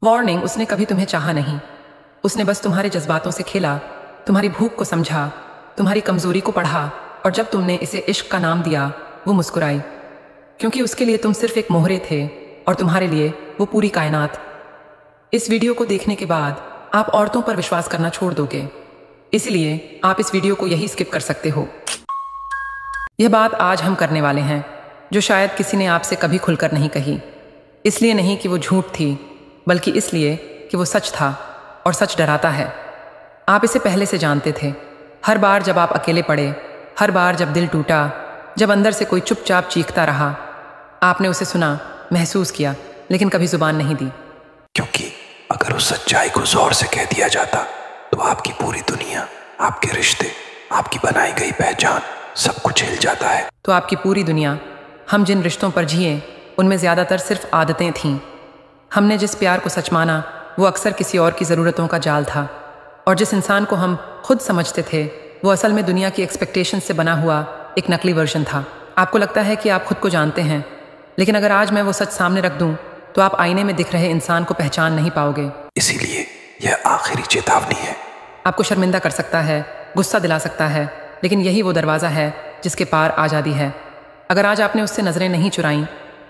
Warning, उसने कभी तुम्हें चाहा नहीं। उसने बस तुम्हारे जज्बातों से खेला, तुम्हारी भूख को समझा, तुम्हारी कमजोरी को पढ़ा, और जब तुमने इसे इश्क का नाम दिया वो मुस्कुराई, क्योंकि उसके लिए तुम सिर्फ एक मोहरे थे और तुम्हारे लिए वो पूरी कायनात। इस वीडियो को देखने के बाद आप औरतों पर विश्वास करना छोड़ दोगे, इसलिए आप इस वीडियो को यही स्किप कर सकते हो। यह बात आज हम करने वाले हैं जो शायद किसी ने आपसे कभी खुलकर नहीं कही। इसलिए नहीं कि वो झूठ थी, बल्कि इसलिए कि वो सच था, और सच डराता है। आप इसे पहले से जानते थे। हर बार जब आप अकेले पड़े, हर बार जब दिल टूटा, जब अंदर से कोई चुपचाप चीखता रहा, आपने उसे सुना, महसूस किया, लेकिन कभी जुबान नहीं दी। क्योंकि अगर उस सच्चाई को जोर से कह दिया जाता तो आपकी पूरी दुनिया, आपके रिश्ते, आपकी बनाई गई पहचान, सब कुछ हिल जाता है। तो आपकी पूरी दुनिया, हम जिन रिश्तों पर जिए उनमें ज़्यादातर सिर्फ आदतें थीं। हमने जिस प्यार को सच माना वो अक्सर किसी और की ज़रूरतों का जाल था, और जिस इंसान को हम खुद समझते थे वो असल में दुनिया की एक्सपेक्टेशन से बना हुआ एक नकली वर्जन था। आपको लगता है कि आप खुद को जानते हैं, लेकिन अगर आज मैं वो सच सामने रख दूं तो आप आईने में दिख रहे इंसान को पहचान नहीं पाओगे। इसीलिए यह आखिरी चेतावनी है। आपको शर्मिंदा कर सकता है, गुस्सा दिला सकता है, लेकिन यही वो दरवाज़ा है जिसके पार आज़ादी है। अगर आज आपने उससे नज़रें नहीं चुराईं,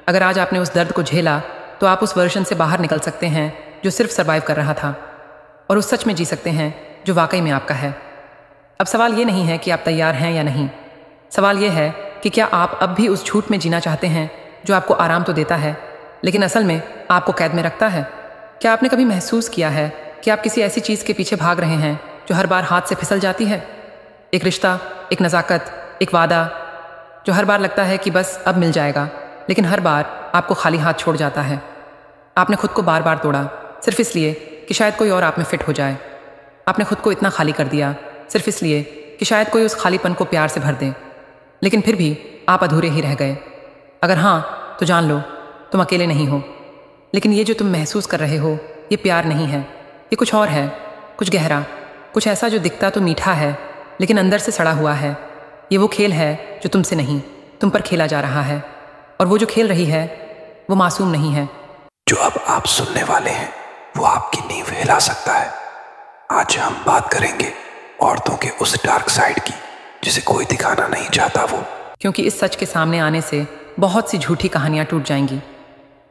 अगर आज आपने उस दर्द को झेला, तो आप उस वर्जन से बाहर निकल सकते हैं जो सिर्फ सर्वाइव कर रहा था, और उस सच में जी सकते हैं जो वाकई में आपका है। अब सवाल ये नहीं है कि आप तैयार हैं या नहीं। सवाल ये है कि क्या आप अब भी उस झूठ में जीना चाहते हैं जो आपको आराम तो देता है, लेकिन असल में आपको कैद में रखता है। क्या आपने कभी महसूस किया है कि आप किसी ऐसी चीज़ के पीछे भाग रहे हैं जो हर बार हाथ से फिसल जाती है? एक रिश्ता, एक नज़ाकत, एक वादा जो हर बार लगता है कि बस अब मिल जाएगा, लेकिन हर बार आपको खाली हाथ छोड़ जाता है। आपने खुद को बार बार तोड़ा सिर्फ इसलिए कि शायद कोई और आप में फिट हो जाए। आपने खुद को इतना खाली कर दिया सिर्फ इसलिए कि शायद कोई उस खालीपन को प्यार से भर दे, लेकिन फिर भी आप अधूरे ही रह गए। अगर हाँ, तो जान लो तुम अकेले नहीं हो। लेकिन ये जो तुम महसूस कर रहे हो ये प्यार नहीं है, ये कुछ और है, कुछ गहरा, कुछ ऐसा जो दिखता तो मीठा है लेकिन अंदर से सड़ा हुआ है। ये वो खेल है जो तुमसे नहीं, तुम पर खेला जा रहा है, और वो जो खेल रही है वो मासूम नहीं है। जो अब आप सुनने वाले हैं वो आपकी नींव हिला सकता है। आज हम बात करेंगे औरतों के उस डार्क साइड की जिसे कोई दिखाना नहीं चाहता वो। क्योंकि इस सच के सामने आने से बहुत सी झूठी कहानियां टूट जाएंगी।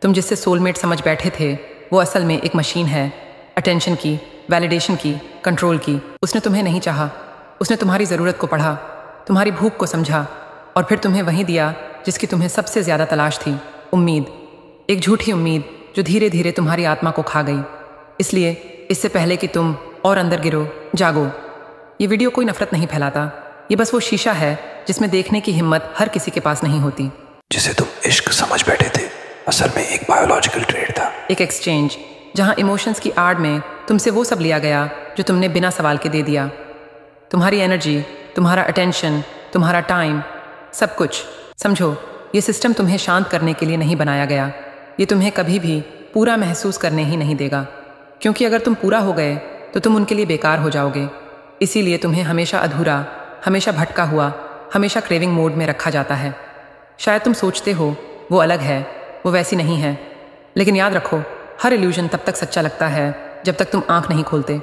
तुम जिससे सोलमेट समझ बैठे थे वो असल में एक मशीन है, अटेंशन की, वैलिडेशन की, कंट्रोल की। उसने तुम्हें नहीं चाहा, उसने तुम्हारी ज़रूरत को पढ़ा, तुम्हारी भूख को समझा, और फिर तुम्हें वही दिया जिसकी तुम्हें सबसे ज़्यादा तलाश थी, उम्मीद। एक झूठी उम्मीद जो धीरे धीरे तुम्हारी आत्मा को खा गई। इसलिए इससे पहले कि तुम और अंदर गिरो, जागो। ये वीडियो कोई नफरत नहीं फैलाता, ये बस वो शीशा है जिसमें देखने की हिम्मत हर किसी के पास नहीं होती। जिसे तुम इश्क समझ बैठे थे असल में एक बायोलॉजिकल ट्रेड था, एक एक्सचेंज जहां इमोशंस की आड़ में तुमसे वो सब लिया गया जो तुमने बिना सवाल के दे दिया। तुम्हारी एनर्जी, तुम्हारा अटेंशन, तुम्हारा टाइम, सब कुछ। समझो, ये सिस्टम तुम्हें शांत करने के लिए नहीं बनाया गया। ये तुम्हें कभी भी पूरा महसूस करने ही नहीं देगा, क्योंकि अगर तुम पूरा हो गए तो तुम उनके लिए बेकार हो जाओगे। इसीलिए तुम्हें हमेशा अधूरा, हमेशा भटका हुआ, हमेशा क्रेविंग मोड में रखा जाता है। शायद तुम सोचते हो वो अलग है, वो वैसी नहीं है, लेकिन याद रखो, हर इल्यूजन तब तक सच्चा लगता है जब तक तुम आंख नहीं खोलते।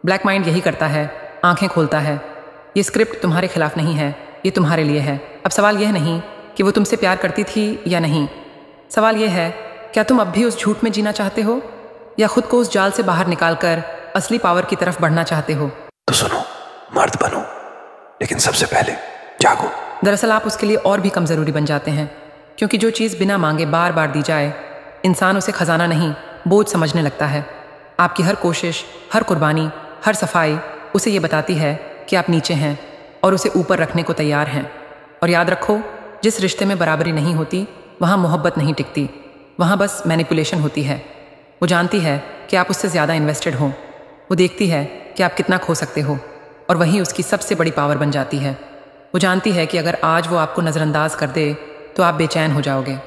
ब्लैक माइंड यही करता है, आंखें खोलता है। ये स्क्रिप्ट तुम्हारे खिलाफ नहीं है, ये तुम्हारे लिए है। अब सवाल यह नहीं कि वो तुमसे प्यार करती थी या नहीं, सवाल यह है क्या तुम अब भी उस झूठ में जीना चाहते हो, या खुद को उस जाल से बाहर निकालकर असली पावर की तरफ बढ़ना चाहते हो। तो सुनो, मर्द बनो, लेकिन सबसे पहले जागो। दरअसल आप उसके लिए और भी कम ज़रूरी बन जाते हैं, क्योंकि जो चीज़ बिना मांगे बार बार दी जाए, इंसान उसे खजाना नहीं बोझ समझने लगता है। आपकी हर कोशिश, हर कुर्बानी, हर सफाई उसे ये बताती है कि आप नीचे हैं और उसे ऊपर रखने को तैयार हैं। और याद रखो, जिस रिश्ते में बराबरी नहीं होती वहाँ मोहब्बत नहीं टिकती, वहाँ बस मैनिपुलेशन होती है। वो जानती है कि आप उससे ज़्यादा इन्वेस्टेड हो, वो देखती है कि आप कितना खो सकते हो, और वही उसकी सबसे बड़ी पावर बन जाती है। वो जानती है कि अगर आज वो आपको नज़रअंदाज कर दे तो आप बेचैन हो जाओगे।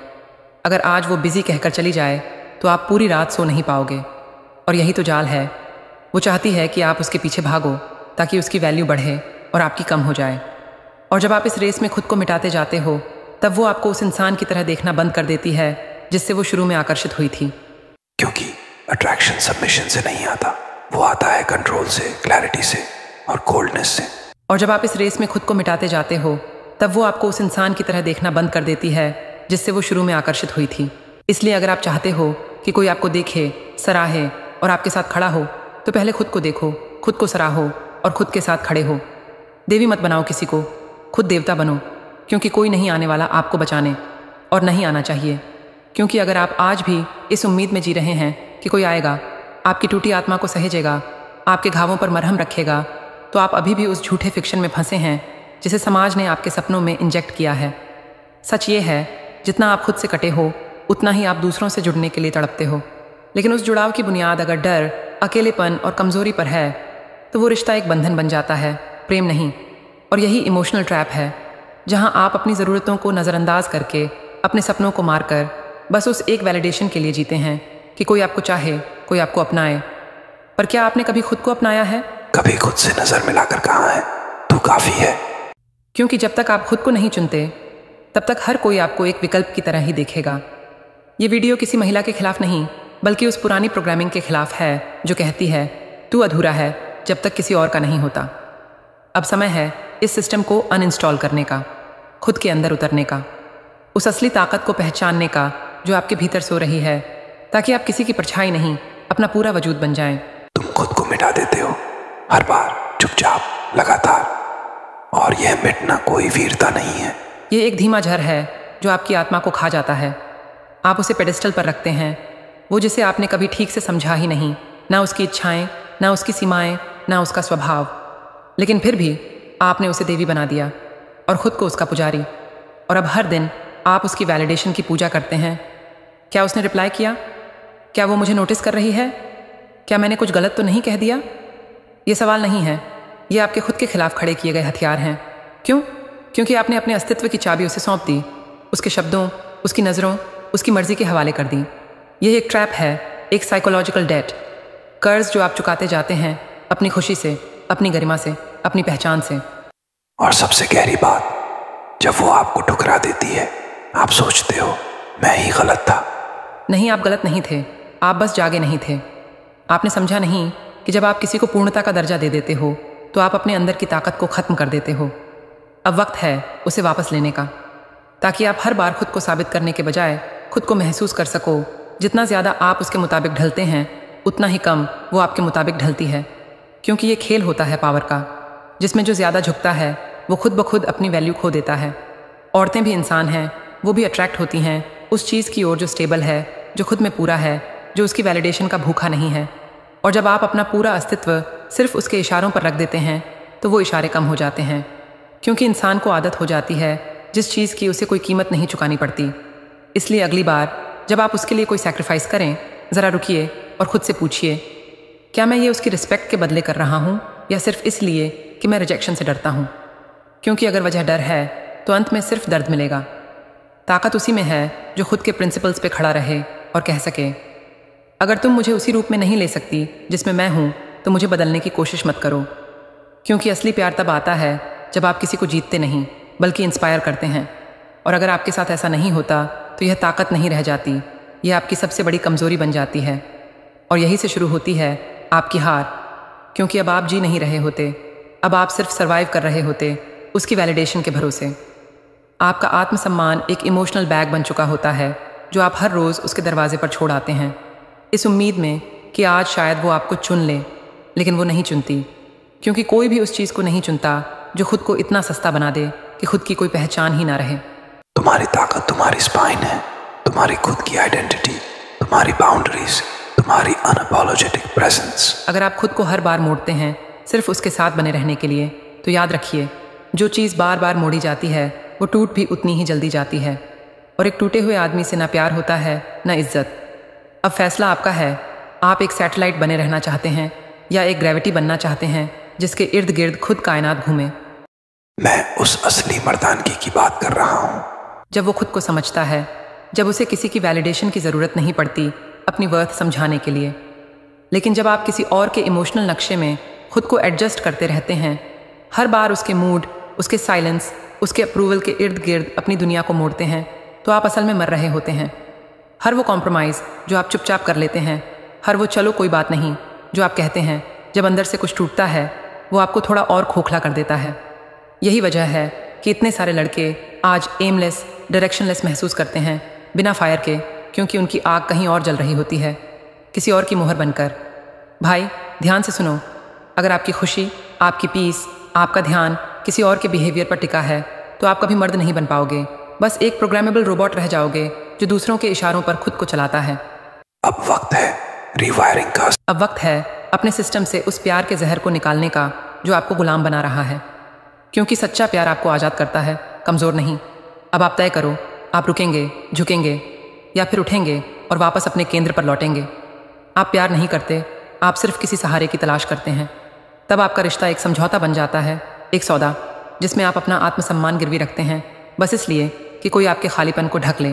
अगर आज वो बिजी कहकर चली जाए तो आप पूरी रात सो नहीं पाओगे। और यही तो जाल है। वो चाहती है कि आप उसके पीछे भागो ताकि उसकी वैल्यू बढ़े और आपकी कम हो जाए। और जब आप इस रेस में खुद को मिटाते जाते हो, तब वो आपको उस इंसान की तरह देखना बंद कर देती है जिससे वो शुरू में आकर्षित हुई थी। क्योंकि अट्रैक्शन सबमिशन से नहीं आता, वो आता है कंट्रोल से, क्लैरिटी से और कोल्डनेस से। और जब आप इस रेस में खुद को मिटाते जाते हो, तब वो आपको उस इंसान की तरह देखना बंद कर देती है जिससे वो शुरू में आकर्षित हुई थी। इसलिए अगर आप चाहते हो कि कोई आपको देखे, सराहे और आपके साथ खड़ा हो, तो पहले खुद को देखो, खुद को सराहो और खुद के साथ खड़े हो। देवी मत बनाओ किसी को, खुद देवता बनो, क्योंकि कोई नहीं आने वाला आपको बचाने, और नहीं आना चाहिए। क्योंकि अगर आप आज भी इस उम्मीद में जी रहे हैं कि कोई आएगा, आपकी टूटी आत्मा को सहेजेगा, आपके घावों पर मरहम रखेगा, तो आप अभी भी उस झूठे फिक्शन में फंसे हैं जिसे समाज ने आपके सपनों में इंजेक्ट किया है। सच ये है, जितना आप खुद से कटे हो, उतना ही आप दूसरों से जुड़ने के लिए तड़पते हो। लेकिन उस जुड़ाव की बुनियाद अगर डर, अकेलेपन और कमजोरी पर है, तो वो रिश्ता एक बंधन बन जाता है, प्रेम नहीं। और यही इमोशनल ट्रैप है, जहां आप अपनी ज़रूरतों को नज़रअंदाज करके, अपने सपनों को मारकर बस उस एक वैलिडेशन के लिए जीते हैं कि कोई आपको चाहे, कोई आपको अपनाए। पर क्या आपने कभी खुद को अपनाया है? कभी खुद से नजर मिलाकर कहा है तू काफी है? क्योंकि जब तक आप खुद को नहीं चुनते, तब तक हर कोई आपको एक विकल्प की तरह ही देखेगा। ये वीडियो किसी महिला के खिलाफ नहीं, बल्कि उस पुरानी प्रोग्रामिंग के खिलाफ है जो कहती है तू अधूरा है जब तक किसी और का नहीं होता। अब समय है इस सिस्टम को अनइंस्टॉल करने का, खुद के अंदर उतरने का, उस असली ताकत को पहचानने का जो आपके भीतर सो रही है, ताकि आप किसी की परछाई नहीं, अपना पूरा वजूद बन जाएं। तुम खुद को मिटा देते हो हर बार, चुपचाप, लगातार, और यह मिटना कोई वीरता नहीं है। ये एक धीमा झर है जो आपकी आत्मा को खा जाता है। आप उसे पेडेस्टल पर रखते हैं, वो जिसे आपने कभी ठीक से समझा ही नहीं, ना उसकी इच्छाएं, ना उसकी सीमाएं, ना उसका स्वभाव। लेकिन फिर भी आपने उसे देवी बना दिया और खुद को उसका पुजारी। और अब हर दिन आप उसकी वैलिडेशन की पूजा करते हैं। क्या उसने रिप्लाई किया? क्या वो मुझे नोटिस कर रही है? क्या मैंने कुछ गलत तो नहीं कह दिया? ये सवाल नहीं है, ये आपके खुद के खिलाफ खड़े किए गए हथियार हैं। क्यों? क्योंकि आपने अपने अस्तित्व की चाबी उसे सौंप दी, उसके शब्दों, उसकी नज़रों, उसकी मर्जी के हवाले कर दी। यह एक ट्रैप है, एक साइकोलॉजिकल डेट, कर्ज जो आप चुकाते जाते हैं अपनी खुशी से, अपनी गरिमा से, अपनी पहचान से। और सबसे गहरी बात, जब वो आपको ठुकरा देती है, आप सोचते हो मैं ही गलत था। नहीं, आप गलत नहीं थे, आप बस जागे नहीं थे। आपने समझा नहीं कि जब आप किसी को पूर्णता का दर्जा दे देते हो, तो आप अपने अंदर की ताकत को खत्म कर देते हो। अब वक्त है उसे वापस लेने का, ताकि आप हर बार खुद को साबित करने के बजाय खुद को महसूस कर सको। जितना ज़्यादा आप उसके मुताबिक ढलते हैं, उतना ही कम वो आपके मुताबिक ढलती है। क्योंकि ये खेल होता है पावर का, जिसमें जो ज़्यादा झुकता है वो खुद ब खुद अपनी वैल्यू खो देता है। औरतें भी इंसान हैं, वो भी अट्रैक्ट होती हैं उस चीज़ की ओर जो स्टेबल है, जो खुद में पूरा है, जो उसकी वैलिडेशन का भूखा नहीं है। और जब आप अपना पूरा अस्तित्व सिर्फ उसके इशारों पर रख देते हैं, तो वो इशारे कम हो जाते हैं। क्योंकि इंसान को आदत हो जाती है जिस चीज़ की उसे कोई कीमत नहीं चुकानी पड़ती। इसलिए अगली बार जब आप उसके लिए कोई सैक्रिफाइस करें, ज़रा रुकिए और खुद से पूछिए, क्या मैं ये उसकी रिस्पेक्ट के बदले कर रहा हूँ, या सिर्फ इसलिए कि मैं रिजेक्शन से डरता हूँ? क्योंकि अगर वजह डर है, तो अंत में सिर्फ दर्द मिलेगा। ताकत उसी में है जो खुद के प्रिंसिपल्स पे खड़ा रहे और कह सके, अगर तुम मुझे उसी रूप में नहीं ले सकती जिसमें मैं हूँ, तो मुझे बदलने की कोशिश मत करो। क्योंकि असली प्यार तब आता है जब आप किसी को जीतते नहीं, बल्कि इंस्पायर करते हैं। और अगर आपके साथ ऐसा नहीं होता, तो यह ताकत नहीं रह जाती, यह आपकी सबसे बड़ी कमज़ोरी बन जाती है। और यहीं से शुरू होती है आपकी हार। क्योंकि अब आप जी नहीं रहे होते, अब आप सिर्फ सर्वाइव कर रहे होते उसकी वैलिडेशन के भरोसे। आपका आत्मसम्मान एक इमोशनल बैग बन चुका होता है जो आप हर रोज़ उसके दरवाजे पर छोड़ आते हैं, इस उम्मीद में कि आज शायद वो आपको चुन ले। लेकिन वो नहीं चुनती, क्योंकि कोई भी उस चीज़ को नहीं चुनता जो खुद को इतना सस्ता बना दे कि खुद की कोई पहचान ही ना रहे। तुम्हारी ताकत तुम्हारी स्पाइन है, तुम्हारी खुद की आइडेंटिटी, तुम्हारी बाउंड्रीज, तुम्हारी अनअपॉलोजेटिक प्रेजेंस। अगर आप खुद को हर बार मोड़ते हैं सिर्फ उसके साथ बने रहने के लिए, तो याद रखिए, जो चीज़ बार बार मोड़ी जाती है वो टूट भी उतनी ही जल्दी जाती है। और एक टूटे हुए आदमी से ना प्यार होता है, ना इज्जत। अब फैसला आपका है, आप एक सैटेलाइट बने रहना चाहते हैं या एक ग्रेविटी बनना चाहते हैं जिसके इर्द गिर्द खुद कायनात घूमे। मैं उस असली मर्दानगी की बात कर रहा हूँ, जब वो खुद को समझता है, जब उसे किसी की वैलिडेशन की ज़रूरत नहीं पड़ती अपनी वर्थ समझाने के लिए। लेकिन जब आप किसी और के इमोशनल नक्शे में खुद को एडजस्ट करते रहते हैं, हर बार उसके मूड, उसके साइलेंस, उसके अप्रूवल के इर्द गिर्द अपनी दुनिया को मोड़ते हैं, तो आप असल में मर रहे होते हैं। हर वो कॉम्प्रोमाइज़ जो आप चुपचाप कर लेते हैं, हर वो चलो कोई बात नहीं जो आप कहते हैं जब अंदर से कुछ टूटता है, वो आपको थोड़ा और खोखला कर देता है। यही वजह है कि इतने सारे लड़के आज एमलेस, डायरेक्शनलेस महसूस करते हैं बिना फायर के, क्योंकि उनकी आग कहीं और जल रही होती है, किसी और की मोहर बनकर। भाई ध्यान से सुनो, अगर आपकी खुशी, आपकी पीस, आपका ध्यान किसी और के बिहेवियर पर टिका है तो आप कभी मर्द नहीं बन पाओगे। बस एक प्रोग्रामेबल रोबोट रह जाओगे जो दूसरों के इशारों पर खुद को चलाता है। अब वक्त है रिवायरिंग का। अब वक्त है अपने सिस्टम से उस प्यार के जहर को निकालने का जो आपको गुलाम बना रहा है, क्योंकि सच्चा प्यार आपको आज़ाद करता है, कमज़ोर नहीं। अब आप तय करो, आप रुकेंगे, झुकेंगे या फिर उठेंगे और वापस अपने केंद्र पर लौटेंगे। आप प्यार नहीं करते, आप सिर्फ किसी सहारे की तलाश करते हैं। तब आपका रिश्ता एक समझौता बन जाता है, एक सौदा जिसमें आप अपना आत्मसम्मान गिरवी रखते हैं, बस इसलिए कि कोई आपके खालीपन को ढक ले।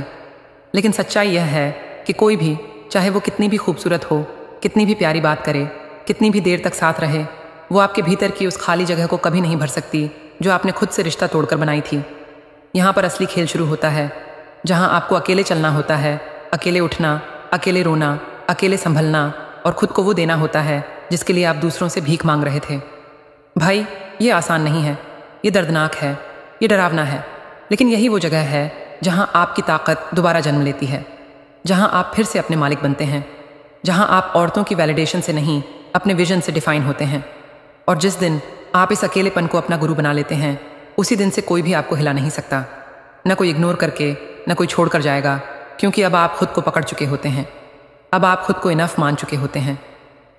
लेकिन सच्चाई यह है कि कोई भी, चाहे वो कितनी भी खूबसूरत हो, कितनी भी प्यारी बात करे, कितनी भी देर तक साथ रहे, वो आपके भीतर की उस खाली जगह को कभी नहीं भर सकती जो आपने खुद से रिश्ता तोड़कर बनाई थी। यहाँ पर असली खेल शुरू होता है, जहाँ आपको अकेले चलना होता है, अकेले उठना, अकेले रोना, अकेले संभलना और खुद को वो देना होता है जिसके लिए आप दूसरों से भीख मांग रहे थे। भाई ये आसान नहीं है, ये दर्दनाक है, ये डरावना है, लेकिन यही वो जगह है जहाँ आपकी ताकत दोबारा जन्म लेती है, जहाँ आप फिर से अपने मालिक बनते हैं, जहाँ आप औरतों की वैलिडेशन से नहीं अपने विजन से डिफाइन होते हैं। और जिस दिन आप इस अकेलेपन को अपना गुरु बना लेते हैं, उसी दिन से कोई भी आपको हिला नहीं सकता। न कोई इग्नोर करके, न कोई छोड़ कर जाएगा, क्योंकि अब आप खुद को पकड़ चुके होते हैं। अब आप खुद को इनफ मान चुके होते हैं।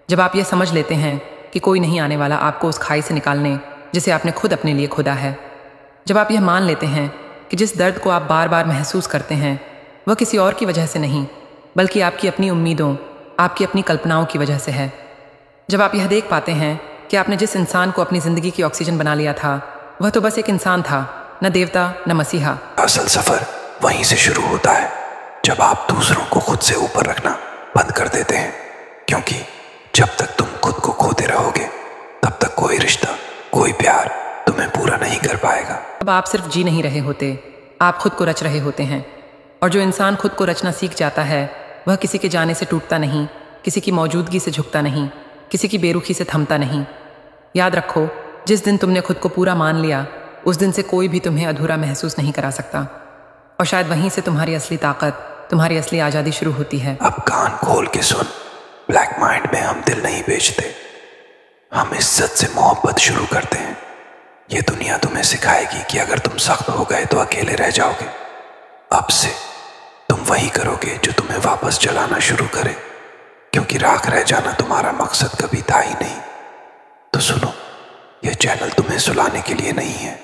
जब आप ये समझ लेते हैं कि कोई नहीं आने वाला आपको उस खाई से निकालने जिसे आपने खुद अपने लिए खोदा है, जब आप यह मान लेते हैं कि जिस दर्द को आप बार बार महसूस करते हैं वह किसी और की वजह से नहीं, बल्कि आपकी अपनी उम्मीदों, आपकी अपनी कल्पनाओं की वजह से है, जब आप यह देख पाते हैं कि आपने जिस इंसान को अपनी ज़िंदगी की ऑक्सीजन बना लिया था वह तो बस एक इंसान था, न देवता न मसीहा। असल सफर वहीं से शुरू होता है, जब आप दूसरों को खुद से ऊपर रखना बंद कर देते हैं, क्योंकि जब तक तुम खुद को खोते रहोगे तब तक कोई रिश्ता, कोई प्यार तुम्हें पूरा नहीं कर पाएगा। अब आप सिर्फ जी नहीं रहे होते, आप खुद को रच रहे होते हैं। और जो इंसान खुद को रचना सीख जाता है वह किसी के जाने से टूटता नहीं, किसी की मौजूदगी से झुकता नहीं, किसी की बेरुखी से थमता नहीं। याद रखो, जिस दिन तुमने खुद को पूरा मान लिया उस दिन से कोई भी तुम्हें अधूरा महसूस नहीं करा सकता। और शायद वहीं से तुम्हारी असली ताकत, तुम्हारी असली आज़ादी शुरू होती है। अब कान खोल के सुन, ब्लैक माइंड में हम दिल नहीं बेचते, हम इज्जत से मोहब्बत शुरू करते हैं। ये दुनिया तुम्हें सिखाएगी कि अगर तुम सख्त हो गए तो अकेले रह जाओगे। अब से तुम वही करोगे जो तुम्हें वापस जलाना शुरू करे, क्योंकि राख रह जाना तुम्हारा मकसद कभी था ही नहीं। तो सुनो, यह चैनल तुम्हें सुलाने के लिए नहीं है,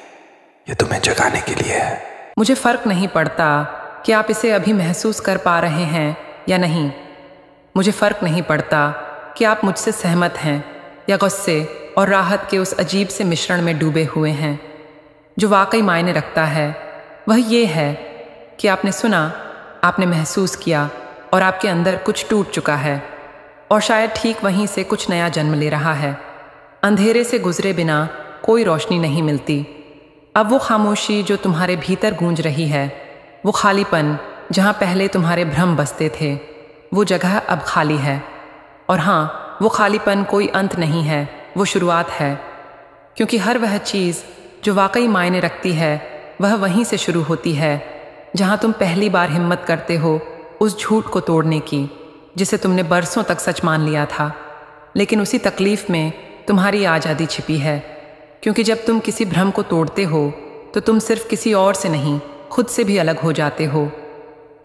यह तुम्हें जगाने के लिए है। मुझे फ़र्क नहीं पड़ता कि आप इसे अभी महसूस कर पा रहे हैं या नहीं। मुझे फ़र्क नहीं पड़ता कि आप मुझसे सहमत हैं या गुस्से और राहत के उस अजीब से मिश्रण में डूबे हुए हैं। जो वाकई मायने रखता है वह ये है कि आपने सुना, आपने महसूस किया और आपके अंदर कुछ टूट चुका है और शायद ठीक वहीं से कुछ नया जन्म ले रहा है। अंधेरे से गुजरे बिना कोई रोशनी नहीं मिलती। अब वो खामोशी जो तुम्हारे भीतर गूंज रही है, वो खालीपन जहाँ पहले तुम्हारे भ्रम बसते थे, वो जगह अब खाली है। और हाँ, वो खालीपन कोई अंत नहीं है, वो शुरुआत है, क्योंकि हर वह चीज़ जो वाकई मायने रखती है वह वहीं से शुरू होती है जहाँ तुम पहली बार हिम्मत करते हो उस झूठ को तोड़ने की जिसे तुमने बरसों तक सच मान लिया था। लेकिन उसी तकलीफ में तुम्हारी आज़ादी छिपी है, क्योंकि जब तुम किसी भ्रम को तोड़ते हो तो तुम सिर्फ किसी और से नहीं, खुद से भी अलग हो जाते हो।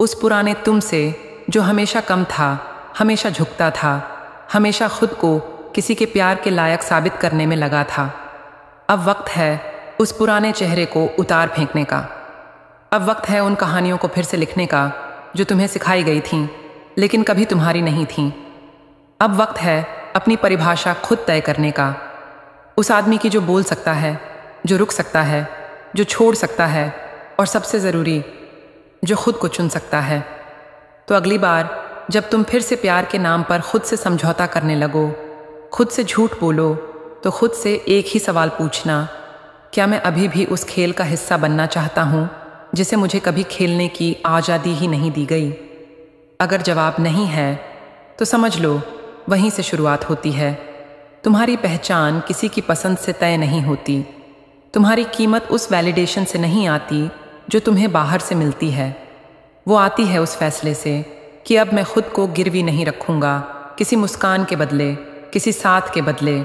उस पुराने तुम से जो हमेशा कम था, हमेशा झुकता था, हमेशा खुद को किसी के प्यार के लायक साबित करने में लगा था। अब वक्त है उस पुराने चेहरे को उतार फेंकने का। अब वक्त है उन कहानियों को फिर से लिखने का जो तुम्हें सिखाई गई थीं लेकिन कभी तुम्हारी नहीं थीं। अब वक्त है अपनी परिभाषा खुद तय करने का, उस आदमी की जो बोल सकता है, जो रुक सकता है, जो छोड़ सकता है और सबसे ज़रूरी जो खुद को चुन सकता है। तो अगली बार जब तुम फिर से प्यार के नाम पर खुद से समझौता करने लगो, खुद से झूठ बोलो, तो खुद से एक ही सवाल पूछना, क्या मैं अभी भी उस खेल का हिस्सा बनना चाहता हूँ जिसे मुझे कभी खेलने की आज़ादी ही नहीं दी गई? अगर जवाब नहीं है तो समझ लो वहीं से शुरुआत होती है। तुम्हारी पहचान किसी की पसंद से तय नहीं होती। तुम्हारी कीमत उस वैलिडेशन से नहीं आती जो तुम्हें बाहर से मिलती है। वो आती है उस फैसले से कि अब मैं खुद को गिरवी नहीं रखूँगा, किसी मुस्कान के बदले, किसी साथ के बदले,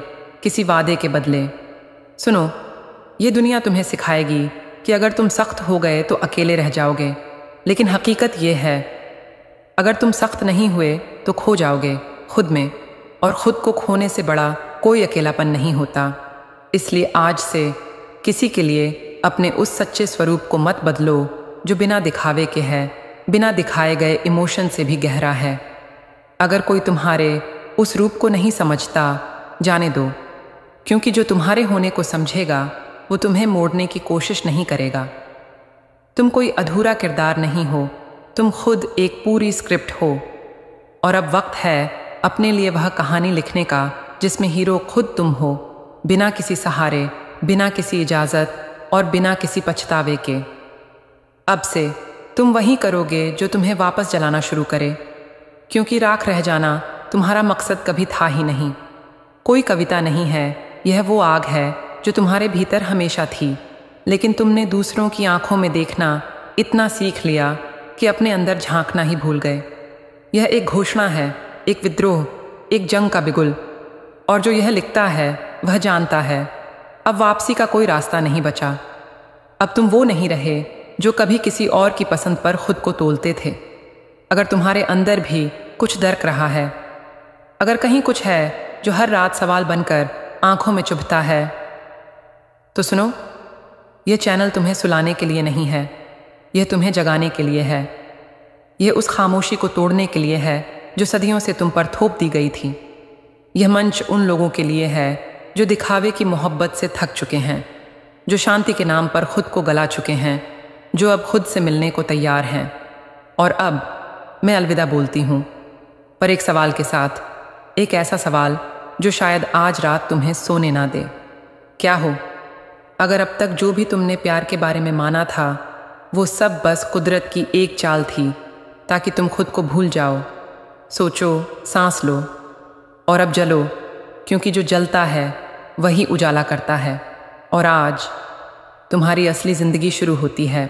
किसी वादे के बदले। सुनो, ये दुनिया तुम्हें सिखाएगी कि अगर तुम सख्त हो गए तो अकेले रह जाओगे, लेकिन हकीकत ये है अगर तुम सख्त नहीं हुए तो खो जाओगे खुद में, और खुद को खोने से बड़ा कोई अकेलापन नहीं होता। इसलिए आज से किसी के लिए अपने उस सच्चे स्वरूप को मत बदलो जो बिना दिखावे के है, बिना दिखाए गए इमोशन से भी गहरा है। अगर कोई तुम्हारे उस रूप को नहीं समझता, जाने दो, क्योंकि जो तुम्हारे होने को समझेगा वो तुम्हें मोड़ने की कोशिश नहीं करेगा। तुम कोई अधूरा किरदार नहीं हो, तुम खुद एक पूरी स्क्रिप्ट हो। और अब वक्त है अपने लिए वह कहानी लिखने का जिसमें हीरो खुद तुम हो, बिना किसी सहारे, बिना किसी इजाज़त और बिना किसी पछतावे के। अब से तुम वही करोगे जो तुम्हें वापस जलाना शुरू करे, क्योंकि राख रह जाना तुम्हारा मकसद कभी था ही नहीं। कोई कविता नहीं है, यह वो आग है जो तुम्हारे भीतर हमेशा थी, लेकिन तुमने दूसरों की आंखों में देखना इतना सीख लिया कि अपने अंदर झांकना ही भूल गए। यह एक घोषणा है, एक विद्रोह, एक जंग का बिगुल, और जो यह लिखता है वह जानता है अब वापसी का कोई रास्ता नहीं बचा। अब तुम वो नहीं रहे जो कभी किसी और की पसंद पर खुद को तोलते थे। अगर तुम्हारे अंदर भी कुछ दर्क रहा है, अगर कहीं कुछ है जो हर रात सवाल बनकर आंखों में चुभता है, तो सुनो, यह चैनल तुम्हें सुलाने के लिए नहीं है, यह तुम्हें जगाने के लिए है। यह उस खामोशी को तोड़ने के लिए है जो सदियों से तुम पर थोप दी गई थी। यह मंच उन लोगों के लिए है जो दिखावे की मोहब्बत से थक चुके हैं, जो शांति के नाम पर खुद को गला चुके हैं, जो अब खुद से मिलने को तैयार हैं। और अब मैं अलविदा बोलती हूँ, पर एक सवाल के साथ, एक ऐसा सवाल जो शायद आज रात तुम्हें सोने ना दे। क्या हो अगर अब तक जो भी तुमने प्यार के बारे में माना था वो सब बस कुदरत की एक चाल थी ताकि तुम खुद को भूल जाओ? सोचो, सांस लो और अब जलो, क्योंकि जो जलता है वही उजाला करता है। और आज तुम्हारी असली ज़िंदगी शुरू होती है।